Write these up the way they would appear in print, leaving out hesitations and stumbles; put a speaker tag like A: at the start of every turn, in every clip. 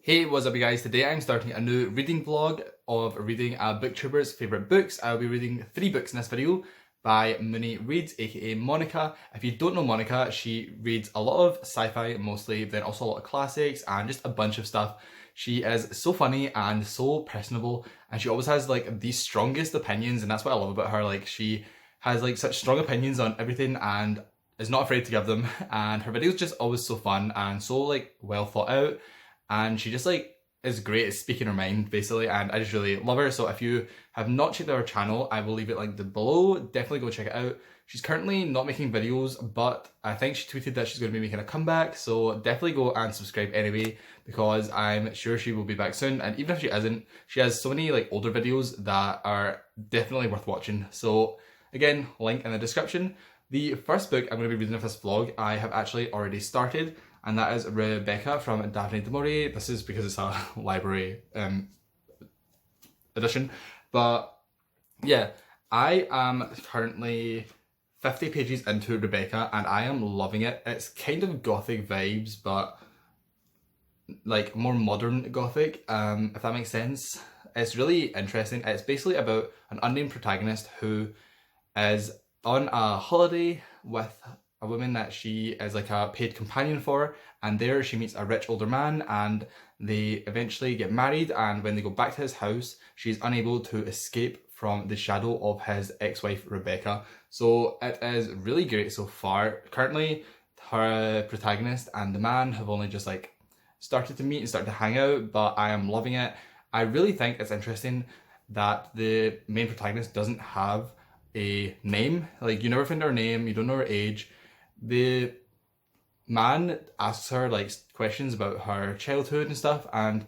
A: Hey, what's up you guys? Today I'm starting a new reading vlog of reading a booktuber's favourite books. I'll be reading 3 books in this video by Mooni Reads, aka Monica. If you don't know Monica, she reads a lot of sci-fi mostly, then also a lot of classics and just a bunch of stuff. She is so funny and so personable, and she always has like the strongest opinions, and that's what I love about her. Like, she has like such strong opinions on everything and is not afraid to give them, and her videos just always so fun and so like well thought out. And she just like is great at speaking her mind basically, and I just really love her. So if you have not checked out her channel, I will leave it linked below. Definitely go check it out. She's currently not making videos, but I think she tweeted that she's going to be making a comeback, so definitely go and subscribe anyway, because I'm sure she will be back soon. And even if she isn't, she has so many like older videos that are definitely worth watching. So again, link in the description. The first book I'm going to be reading of this vlog I have actually already started, and that is Rebecca from Daphne du Maurier. This is because it's a library edition. But yeah, I am currently 50 pages into Rebecca and I am loving it. It's kind of gothic vibes, but like more modern gothic, if that makes sense. It's really interesting. It's basically about an unnamed protagonist who is on a holiday with a woman that she is like a paid companion for, and there she meets a rich older man and they eventually get married, and when they go back to his house she's unable to escape from the shadow of his ex-wife Rebecca. So it is really great so far. Currently her protagonist and the man have only just like started to meet and started to hang out, but I am loving it. I really think it's interesting that the main protagonist doesn't have a name. Like, you never find her name, you don't know her age. The man asks her like questions about her childhood and stuff, and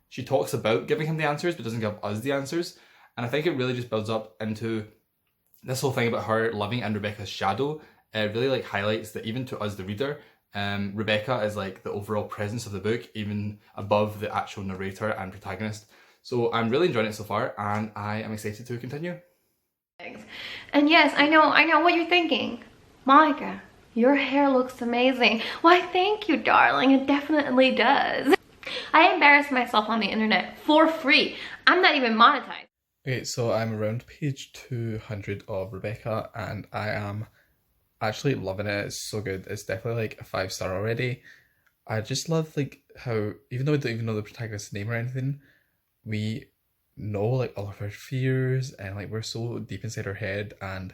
A: she talks about giving him the answers but doesn't give us the answers. And I think it really just builds up into this whole thing about her living in Rebecca's shadow. It really like highlights that even to us the reader, Rebecca is like the overall presence of the book, even above the actual narrator and protagonist. So I'm really enjoying it so far and I am excited to continue.
B: And yes, I know what you're thinking. Monica, your hair looks amazing. Why, thank you, darling. It definitely does. I embarrass myself on the internet for free. I'm not even monetized.
A: Okay, so I'm around page 200 of Rebecca and I am actually loving it. It's so good. It's definitely like a 5-star already. I just love like how, even though we don't even know the protagonist's name or anything, we know like all of her fears, and like we're so deep inside her head, and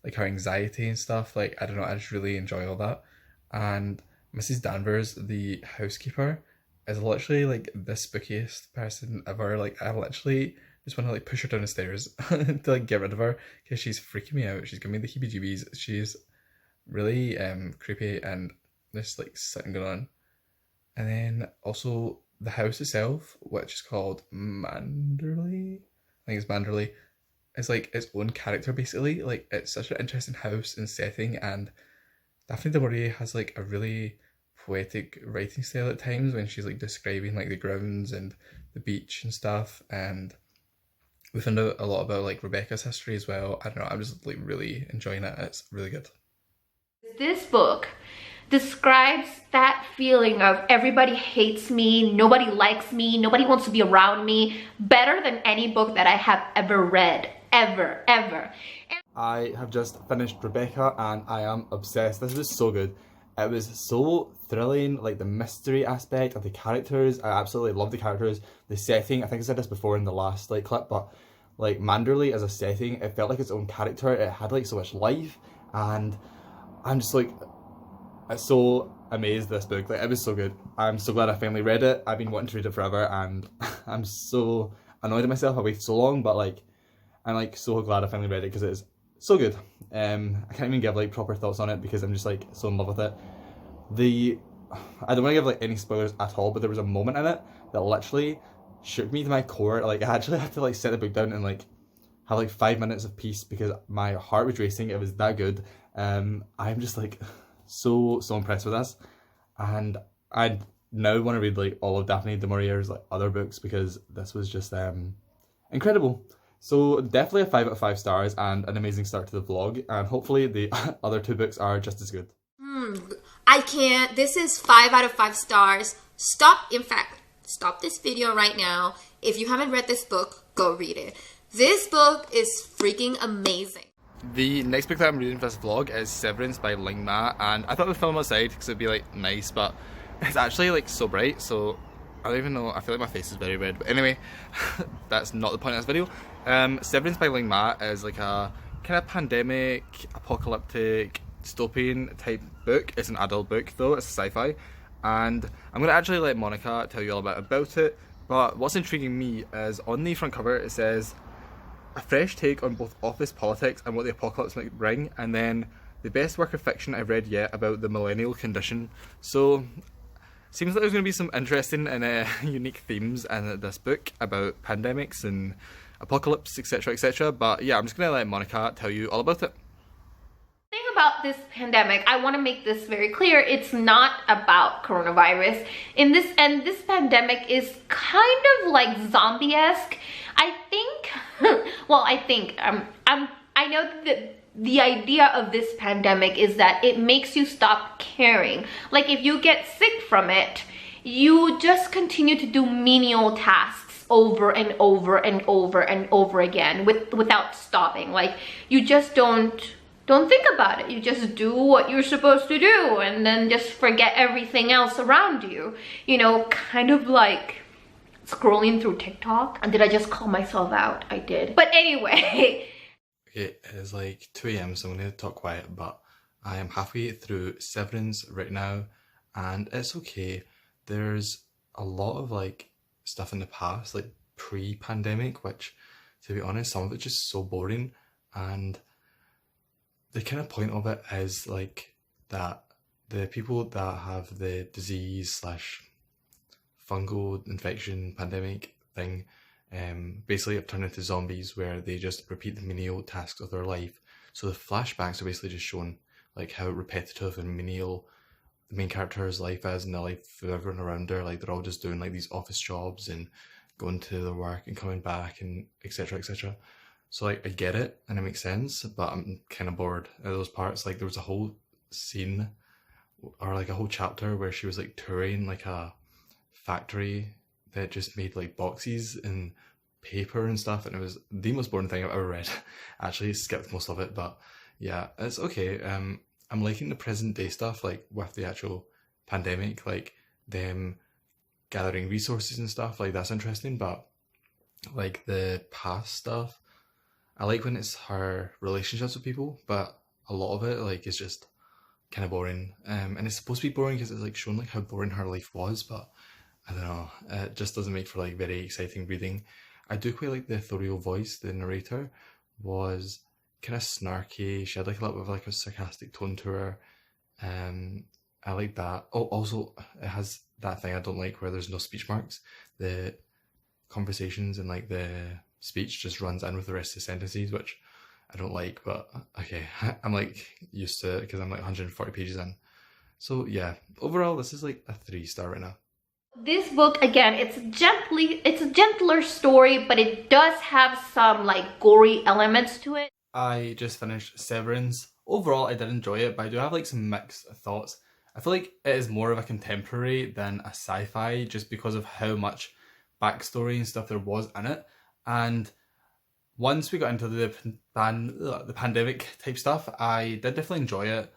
A: like her anxiety and stuff. Like, I don't know, I just really enjoy all that. And Mrs. Danvers, the housekeeper, is literally like the spookiest person ever. Like, I literally just want to like push her down the stairs to like get rid of her, because she's freaking me out. She's giving me the heebie-jeebies. She's really creepy, and there's like something going on. And then also the house itself, which is called Manderley, I think it's Manderley, is like its own character basically. Like, it's such an interesting house and setting, and Daphne du Maurier has like a really poetic writing style at times when she's like describing like the grounds and the beach and stuff. And we found out a lot about like Rebecca's history as well. I don't know, I'm just like really enjoying it. It's really good.
B: This book describes that feeling of everybody hates me, nobody likes me, nobody wants to be around me, better than any book that I have ever read. Ever.
A: I have just finished Rebecca and I am obsessed. This was so good. It was so thrilling, like the mystery aspect of the characters. I absolutely love the characters. The setting, I think I said this before in the last like clip, but like Manderley as a setting, it felt like its own character. It had like so much life, and I'm just like so amazed this book. Like, it was so good. I'm so glad I finally read it. I've been wanting to read it forever and I'm so annoyed at myself I waited so long, but like I'm like so glad I finally read it because it is so good. I can't even give like proper thoughts on it because I'm just like so in love with it. I don't want to give like any spoilers at all, but there was a moment in it that literally shook me to my core. Like, I actually had to like set the book down and like have like 5 minutes of peace because my heart was racing. It was that good. I'm just like so impressed with this, and I now want to read like all of Daphne du Maurier's like other books because this was just incredible. So definitely a 5 out of 5 stars and an amazing start to the vlog, and hopefully the other 2 books are just as good.
C: I can't. This is 5 out of 5 stars. Stop. In fact, stop this video right now. If you haven't read this book, go read it. This book is freaking amazing.
A: The next book that I'm reading for this vlog is Severance by Ling Ma, and I thought we'd film outside because it'd be like nice, but it's actually like so bright, so I don't even know, I feel like my face is very red, but anyway, that's not the point of this video. Severance by Ling Ma is like a kind of pandemic, apocalyptic, dystopian type book. It's an adult book though, it's sci-fi, and I'm going to actually let Monica tell you all about it, but what's intriguing me is on the front cover it says a fresh take on both office politics and what the apocalypse might bring, and then the best work of fiction I've read yet about the millennial condition. So seems like there's going to be some interesting and unique themes in this book about pandemics and apocalypse, etc, etc, but yeah, I'm just going to let Monica tell you all about it.
B: The thing about this pandemic, I want to make this very clear, it's not about coronavirus. This pandemic is kind of like zombie-esque. I think, well, I know that the idea of this pandemic is that it makes you stop caring. Like if you get sick from it, you just continue to do menial tasks over and over and over and over again without stopping. Like you just don't think about it. You just do what you're supposed to do and then just forget everything else around you. You know, kind of like scrolling through TikTok. And did I just call myself out? I did. But anyway.
A: Okay, it is like 2 AM, so I'm going to talk quiet, but I am halfway through Severance right now, and it's okay. There's a lot of like stuff in the past, like pre-pandemic, which, to be honest, some of it's just so boring, and the kind of point of it is like that the people that have the disease slash fungal infection pandemic thing basically have turned into zombies where they just repeat the menial tasks of their life. So the flashbacks are basically just showing like how repetitive and menial the main character's life is and the life of everyone around her. Like they're all just doing like these office jobs and going to their work and coming back and etc, etc. So like I get it and it makes sense, but I'm kind of bored of those parts. Like there was a whole scene or like a whole chapter where she was like touring like a factory that just made like boxes and paper and stuff, and it was the most boring thing I've ever read. Actually skipped most of it, but yeah, it's okay. I'm liking the present day stuff, like with the actual pandemic, like them gathering resources and stuff, like that's interesting, but like the past stuff, I like when it's her relationships with people, but a lot of it like is just kind of boring, and it's supposed to be boring because it's like showing like how boring her life was, but I don't know, it just doesn't make for like very exciting reading. I do quite like the ethereal voice. The narrator was kind of snarky. She had like a little bit of like a sarcastic tone to her. I like that. Oh, also it has that thing I don't like where there's no speech marks. The conversations and like the speech just runs in with the rest of the sentences, which I don't like, but okay, I'm like used to it because I'm like 140 pages in. So yeah, overall this is like a 3-star right now.
B: This book, again, it's a gentler story, but it does have some like gory elements to it.
A: I just finished Severance. Overall, I did enjoy it, but I do have like some mixed thoughts. I feel like it is more of a contemporary than a sci-fi just because of how much backstory and stuff there was in it. And once we got into the pandemic type stuff, I did definitely enjoy it.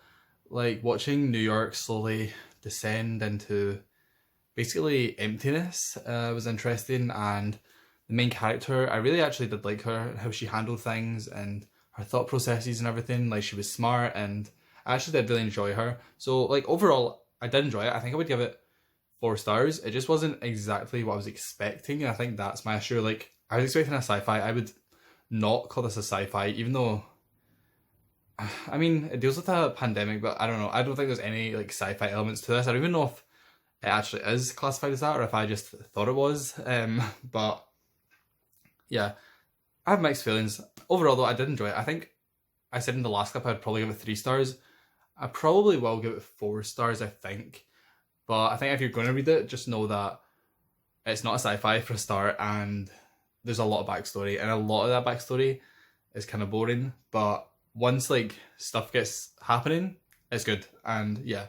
A: Like watching New York slowly descend into basically emptiness was interesting, and the main character, I really actually did like her, how she handled things and her thought processes and everything. Like she was smart, and I actually did really enjoy her. So like overall, I did enjoy it. I think I would give it 4 stars. It just wasn't exactly what I was expecting, and I think that's my issue. Like I was expecting a sci-fi. I would not call this a sci-fi, even though, I mean, it deals with a pandemic, but I don't know. I don't think there's any like sci-fi elements to this. I don't even know if it actually is classified as that or if I just thought it was. But yeah, I have mixed feelings. Overall though, I did enjoy it. I think I said in the last clip I'd probably give it 3 stars. I probably will give it 4 stars, I think. But I think if you're going to read it, just know that it's not a sci-fi for a start, and there's a lot of backstory, and a lot of that backstory is kind of boring. But once like stuff gets happening, it's good. And yeah,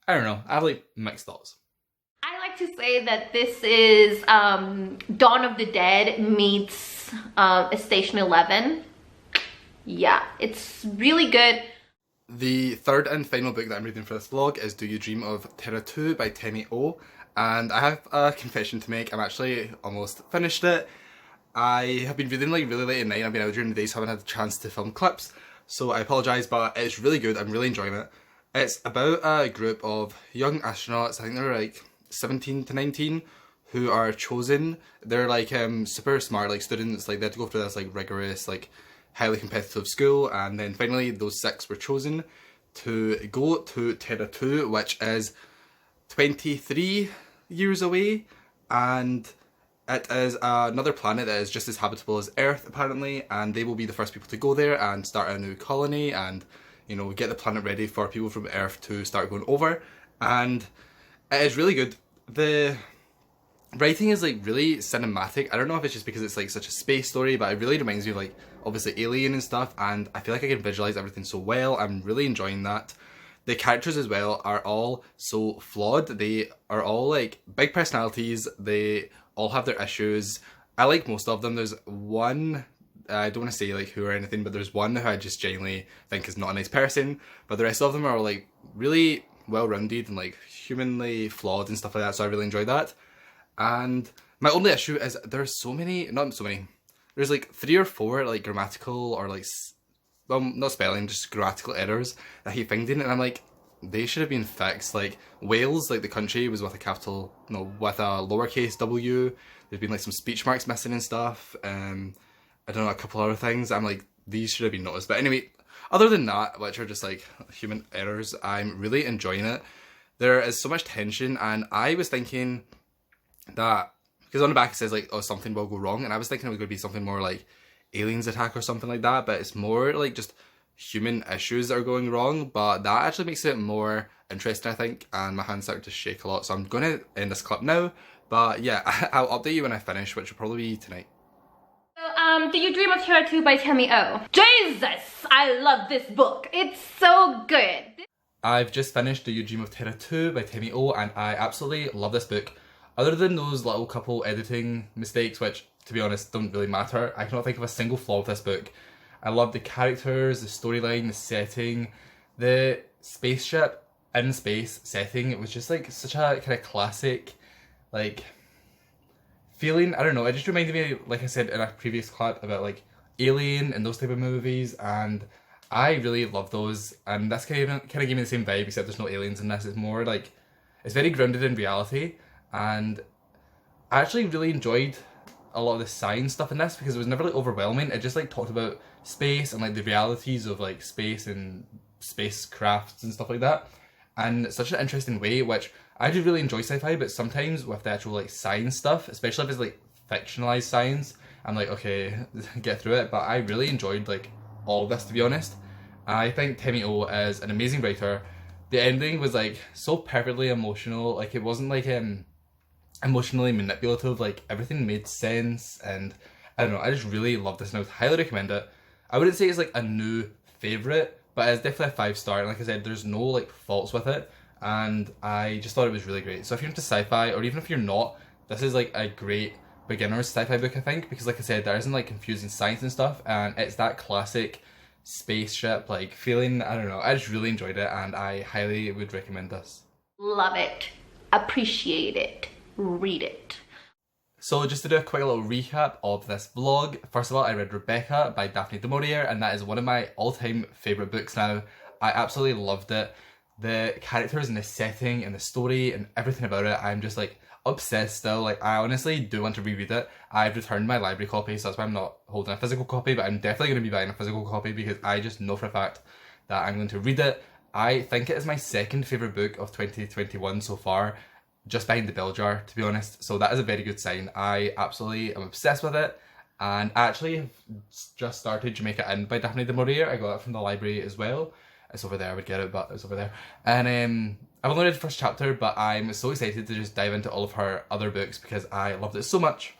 A: I don't know. I have like mixed thoughts.
B: I like like to say that this is Dawn of the Dead meets Station 11. Yeah, it's really good.
A: The third and final book that I'm reading for this vlog is Do You Dream of Terra 2 by Temi O. And I have a confession to make. I'm actually almost finished it. I have been reading like really late at night. I've been out during the day, so I haven't had the chance to film clips. So I apologise, but it's really good. I'm really enjoying it. It's about a group of young astronauts, I think they're like 17 to 19, who are chosen. They're like super smart like students, like they had to go through this like rigorous, like highly competitive school, and then finally those 6 were chosen to go to Terra 2, which is 23 years away, and it is another planet that is just as habitable as Earth apparently, and they will be the first people to go there and start a new colony and, you know, get the planet ready for people from Earth to start going over. And it is really good. The writing is like really cinematic. I don't know if it's just because it's like such a space story, but it really reminds me of like obviously Alien and stuff, and I feel like I can visualize everything so well. I'm really enjoying that. The characters as well are all so flawed. They are all like big personalities. They all have their issues. I like most of them. There's one, I don't want to say like who or anything, but there's one who I just genuinely think is not a nice person. But the rest of them are like really well-rounded and like humanly flawed and stuff like that. So I really enjoy that. And my only issue is there's so many, not so many, there's like 3 or 4 like grammatical or like, well, not spelling, just grammatical errors that he finding, and I'm like, they should have been fixed. Like Wales, like the country, was with a capital, no, with a lowercase w. There's been like some speech marks missing and stuff. I don't know, a couple other things. I'm like, these should have been noticed. But anyway, other than that, which are just like human errors, I'm really enjoying it. There is so much tension, and I was thinking that, because on the back it says like, oh, something will go wrong, and I was thinking it was going to be something more like aliens attack or something like that, but it's more like just human issues that are going wrong. But that actually makes it more interesting, I think, and my hands started to shake a lot, so I'm going to end this clip now. But yeah, I'll update you when I finish, which will probably be tonight.
B: So, Do You Dream of Terra 2 by Temi O. Jesus! I love this book. It's so good.
A: I've just finished Do You Dream of Terra 2 by Temi O, and I absolutely love this book. Other than those little couple editing mistakes, which, to be honest, don't really matter, I cannot think of a single flaw with this book. I love the characters, the storyline, the setting, the spaceship in space setting. It was just like such a kind of classic, like, feeling. I don't know, it just reminded me, like I said in a previous clip, about like Alien and those type of movies, and I really love those. And this kind of gave me the same vibe, except there's no aliens in this. It's more like, it's very grounded in reality, and I actually really enjoyed a lot of the science stuff in this because it was never like overwhelming. It just like talked about space and like the realities of like space and spacecrafts and stuff like that, and such an interesting way, which I do really enjoy sci-fi. But sometimes with the actual like science stuff, especially if it's like fictionalized science, I'm like, okay, get through it. But I really enjoyed like all of this, to be honest. I think Temi O is an amazing writer. The ending was like so perfectly emotional. Like it wasn't like emotionally manipulative. Like everything made sense, and I don't know, I just really love this and I would highly recommend it. I wouldn't say it's like a new favourite, but it's definitely a 5-star, and like I said, there's no like faults with it, and I just thought it was really great. So if you're into sci-fi, or even if you're not, this is like a great beginner's sci-fi book, I think, because like I said, there isn't like confusing science and stuff, and it's that classic spaceship like feeling. I don't know, I just really enjoyed it, and I highly would recommend this.
B: Love it. Appreciate it. Read it.
A: So just to do a quick little recap of this vlog, first of all, I read Rebecca by Daphne du Maurier, and that is one of my all-time favourite books now. I absolutely loved it. The characters and the setting and the story and everything about it, I'm just like obsessed still. Like I honestly do want to reread it. I've returned my library copy, so that's why I'm not holding a physical copy, but I'm definitely going to be buying a physical copy because I just know for a fact that I'm going to read it. I think it is my second favourite book of 2021 so far, just behind The Bell Jar, to be honest. So that is a very good sign. I absolutely am obsessed with it, and I actually have just started Jamaica Inn by Daphne du Maurier. I got it from the library as well. It's over there, I would get it, but it's over there. And I've only read the first chapter, but I'm so excited to just dive into all of her other books because I loved it so much.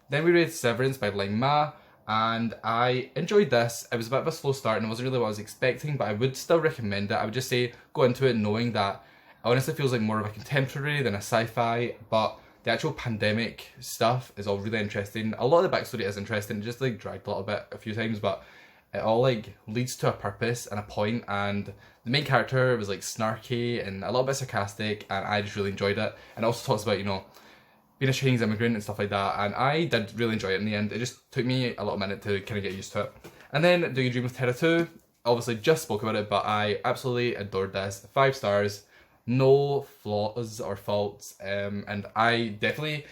A: Then we read Severance by Ling Ma, and I enjoyed this. It was a bit of a slow start and it wasn't really what I was expecting, but I would still recommend it. I would just say go into it knowing that honestly feels like more of a contemporary than a sci-fi, but the actual pandemic stuff is all really interesting. A lot of the backstory is interesting, just like dragged a little bit a few times, but it all like leads to a purpose and a point, and the main character was like snarky and a little bit sarcastic, and I just really enjoyed it. And it also talks about, you know, being a Chinese immigrant and stuff like that, and I did really enjoy it in the end. It just took me a little minute to kind of get used to it. And then Do You Dream of Terra 2? Obviously just spoke about it, but I absolutely adored this. 5 stars. No flaws or faults, and I definitely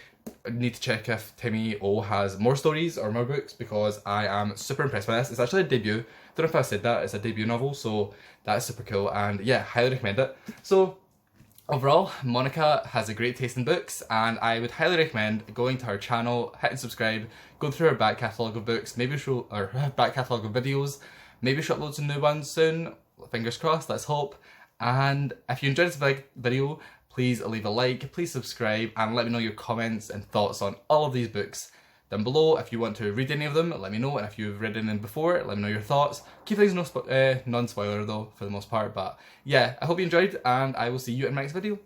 A: need to check if Timmy O has more stories or more books, because I am super impressed by this. It's actually a debut. Don't know if I said that, it's a debut novel, so that's super cool, and yeah, highly recommend it. So overall, Monica has a great taste in books, and I would highly recommend going to her channel, hitting subscribe, going through her back catalogue of books, maybe she'll, or her back catalogue of videos, maybe she'll upload some new ones soon, fingers crossed, let's hope. And if you enjoyed this video, please leave a like, please subscribe, and let me know your comments and thoughts on all of these books down below. If you want to read any of them, let me know, and if you've read any of them before, let me know your thoughts. Keep things non-spoiler though, for the most part, but yeah, I hope you enjoyed, and I will see you in my next video.